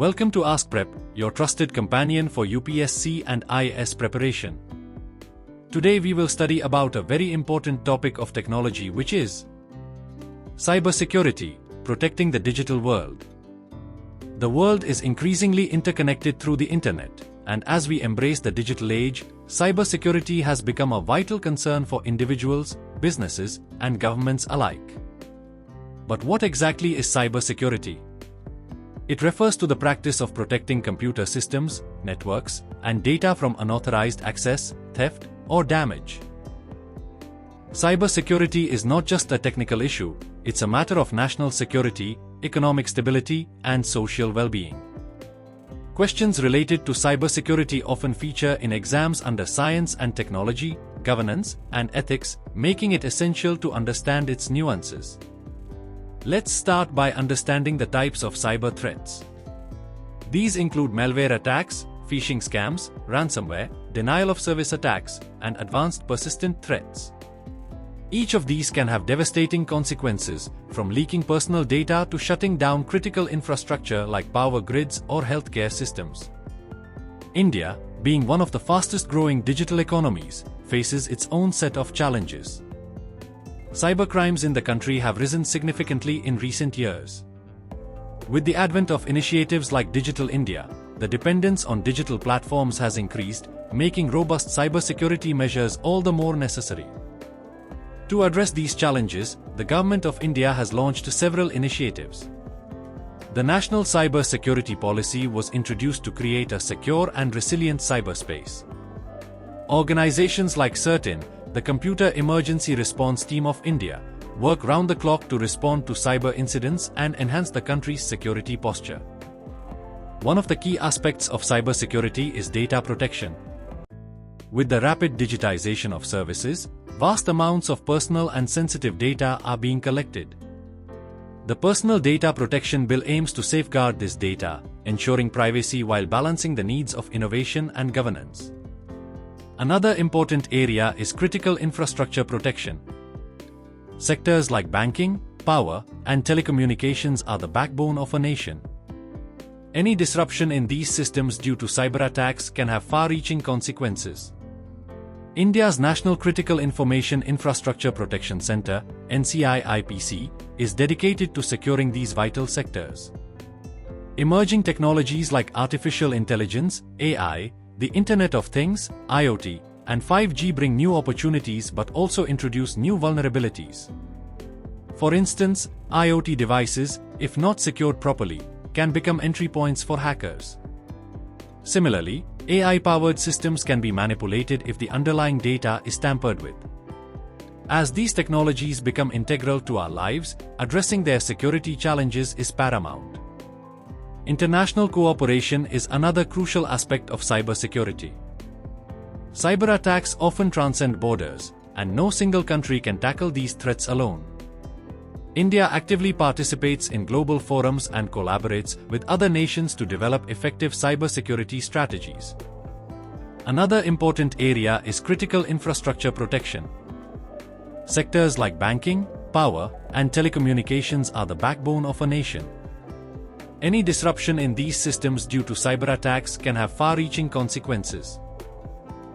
Welcome to AskPrep, your trusted companion for UPSC and IAS preparation. Today we will study about a very important topic of technology, which is cybersecurity, protecting the digital world. The world is increasingly interconnected through the internet, and as we embrace the digital age, cybersecurity has become a vital concern for individuals, businesses, and governments alike. But what exactly is cybersecurity? It refers to the practice of protecting computer systems, networks, and data from unauthorized access, theft, or damage. Cybersecurity is not just a technical issue, it's a matter of national security, economic stability, and social well-being. Questions related to cybersecurity often feature in exams under science and technology, governance, and ethics, making it essential to understand its nuances. Let's start by understanding the types of cyber threats. These include malware attacks, phishing scams, ransomware, denial-of-service attacks, and advanced persistent threats. Each of these can have devastating consequences, from leaking personal data to shutting down critical infrastructure like power grids or healthcare systems. India, being one of the fastest-growing digital economies, faces its own set of challenges. Cybercrimes in the country have risen significantly in recent years. With the advent of initiatives like Digital India, the dependence on digital platforms has increased, making robust cybersecurity measures all the more necessary. To address these challenges, the Government of India has launched several initiatives. The National Cybersecurity Policy was introduced to create a secure and resilient cyberspace. Organizations like CERTIN, the Computer Emergency Response Team of India, work round the clock to respond to cyber incidents and enhance the country's security posture. One of the key aspects of cybersecurity is data protection. With the rapid digitization of services, vast amounts of personal and sensitive data are being collected. The Personal Data Protection Bill aims to safeguard this data, ensuring privacy while balancing the needs of innovation and governance. Another important area is critical infrastructure protection. Sectors like banking, power, and telecommunications are the backbone of a nation. Any disruption in these systems due to cyber attacks can have far-reaching consequences. India's National Critical Information Infrastructure Protection Centre, NCI-IPC, is dedicated to securing these vital sectors. Emerging technologies like artificial intelligence, AI, the Internet of Things, IoT, and 5G bring new opportunities but also introduce new vulnerabilities. For instance, IoT devices, if not secured properly, can become entry points for hackers. Similarly, AI-powered systems can be manipulated if the underlying data is tampered with. As these technologies become integral to our lives, addressing their security challenges is paramount. International cooperation is another crucial aspect of cybersecurity. Cyber attacks often transcend borders, and no single country can tackle these threats alone. India actively participates in global forums and collaborates with other nations to develop effective cybersecurity strategies. Another important area is critical infrastructure protection. Sectors like banking, power, and telecommunications are the backbone of a nation. Any disruption in these systems due to cyber attacks can have far-reaching consequences.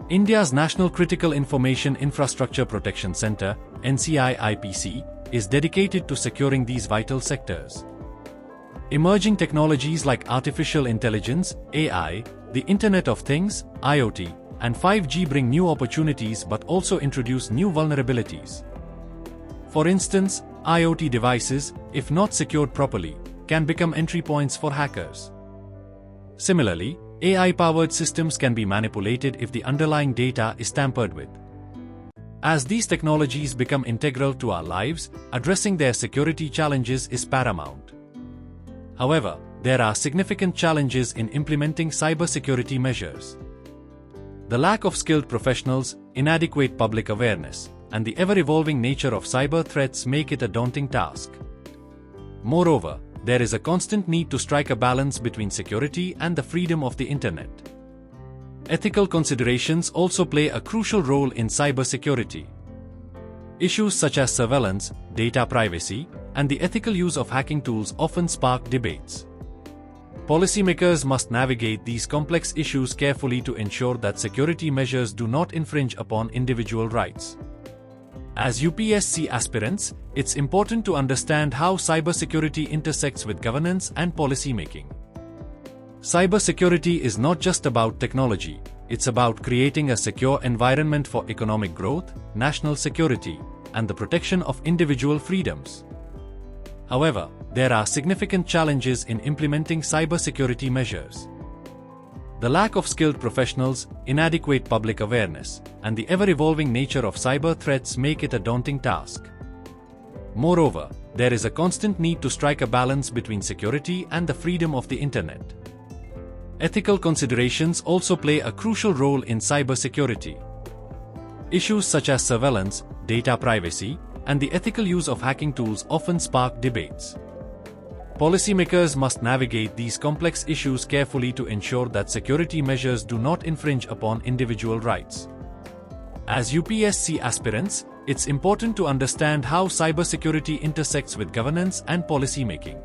India's National Critical Information Infrastructure Protection Centre, NCI-IPC, is dedicated to securing these vital sectors. Emerging technologies like artificial intelligence, AI, the Internet of Things, IoT, and 5G bring new opportunities but also introduce new vulnerabilities. For instance, IoT devices, if not secured properly, can become entry points for hackers. Similarly, AI-powered systems can be manipulated if the underlying data is tampered with. As these technologies become integral to our lives, addressing their security challenges is paramount. However, there are significant challenges in implementing cybersecurity measures. The lack of skilled professionals, inadequate public awareness, and the ever-evolving nature of cyber threats make it a daunting task. Moreover, there is a constant need to strike a balance between security and the freedom of the internet. Ethical considerations also play a crucial role in cybersecurity. Issues such as surveillance, data privacy, and the ethical use of hacking tools often spark debates. Policymakers must navigate these complex issues carefully to ensure that security measures do not infringe upon individual rights. As UPSC aspirants, it's important to understand how cybersecurity intersects with governance and policy making. Cybersecurity is not just about technology, it's about creating a secure environment for economic growth, national security, and the protection of individual freedoms. However, there are significant challenges in implementing cybersecurity measures. The lack of skilled professionals, inadequate public awareness, and the ever-evolving nature of cyber threats make it a daunting task. Moreover, there is a constant need to strike a balance between security and the freedom of the internet. Ethical considerations also play a crucial role in cybersecurity. Issues such as surveillance, data privacy, and the ethical use of hacking tools often spark debates. Policymakers must navigate these complex issues carefully to ensure that security measures do not infringe upon individual rights. As UPSC aspirants, it's important to understand how cybersecurity intersects with governance and policy making.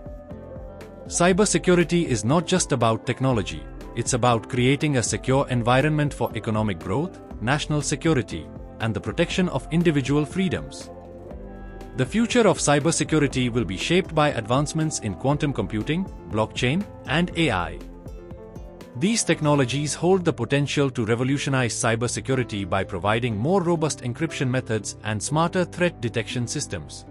Cybersecurity is not just about technology, it's about creating a secure environment for economic growth, national security, and the protection of individual freedoms. The future of cybersecurity will be shaped by advancements in quantum computing, blockchain, and AI. These technologies hold the potential to revolutionize cybersecurity by providing more robust encryption methods and smarter threat detection systems.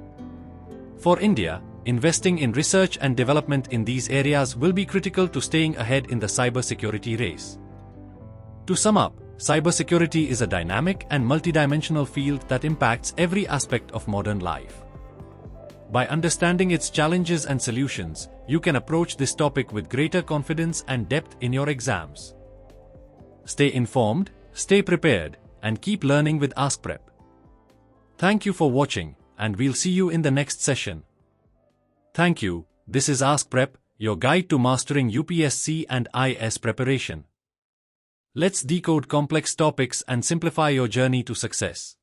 For India, investing in research and development in these areas will be critical to staying ahead in the cybersecurity race. To sum up, cybersecurity is a dynamic and multidimensional field that impacts every aspect of modern life. By understanding its challenges and solutions, you can approach this topic with greater confidence and depth in your exams. Stay informed, stay prepared, and keep learning with AskPrep. Thank you for watching, and we'll see you in the next session. Thank you. This is AskPrep, your guide to mastering UPSC and IS preparation. Let's decode complex topics and simplify your journey to success.